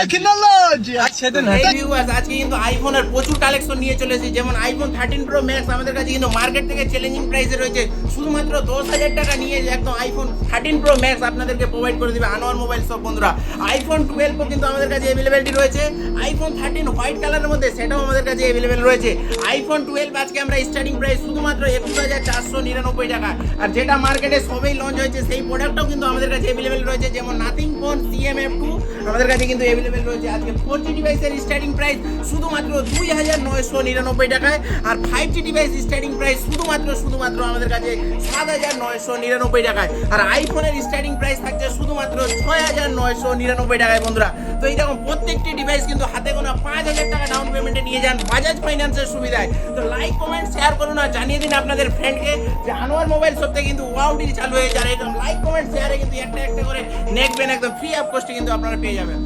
Technology আজকে কিন্তু আইফোনের প্রচুর কালেকশন নিয়ে চলেছি, যেমন আইফোন 13 প্রো ম্যাক্স আমাদের কাছে কিন্তু মার্কেট থেকে চ্যালেঞ্জিং প্রাইসে রয়েছে। শুধুমাত্র 10,000 টাকা নিয়ে একদম আইফোন 13 প্রো ম্যাক্স আপনাদেরকে প্রোভাইড করে দিবে আনোয়ার মোবাইল শপ বন্ধুরা। আইফোন 12 কিন্তু আমাদের কাছে অ্যাভেলেবিলিটি রয়েছে। আইফোন 13 হোয়াইট কালারের মধ্যে সেটাও আমাদের কাছে অ্যাভেলেবেল রয়েছে। আইফোন 12 আজকে আমরা স্টার্টিং প্রাইস শুধুমাত্র 21,499 টাকা। আর যেটা মার্কেটে সবেই লঞ্চ হয়েছে সেই প্রোডাক্টটাও কিন্তু আমাদের কাছে অ্যাভেলেবেল রয়েছে, যেমন নাথিং ফোন CMF2 আমাদের কাছে কিন্তু অ্যাভেলেবেল রয়েছে। আজকে 4G ডিভাইসের স্টার্টিং প্রাইস শুধুমাত্র 2,999 টাকায়। আর 5G ডিভাইস স্টার্টিং প্রাইস শুধুমাত্র আমাদের কাছে 7,999 টাকায়। আর আইফোনের স্টার্টিং প্রাইস থাকছে শুধুমাত্র 6,999 টাকায় বন্ধুরা। তো এইরকম প্রত্যেকটি ডিভাইস কিন্তু হাতে গোনা 5,000 টাকা ডাউন পেমেন্টে নিয়ে যান বাজাজ ফাইন্যান্সের সুবিধায়। তো লাইক কমেন্ট শেয়ার করুন আর জানিয়ে দিন আপনাদের ফ্রেন্ডকে যে আনোয়ার মোবাইল শপ থেকে কিন্তু ওয়াও ডিল চালু হয়ে যাবে। একদম লাইক কমেন্ট শেয়ারে কিন্তু একটা করে নেকবেন, একদম ফ্রি অফ কস্টে কিন্তু আপনারা পেয়ে যাবেন।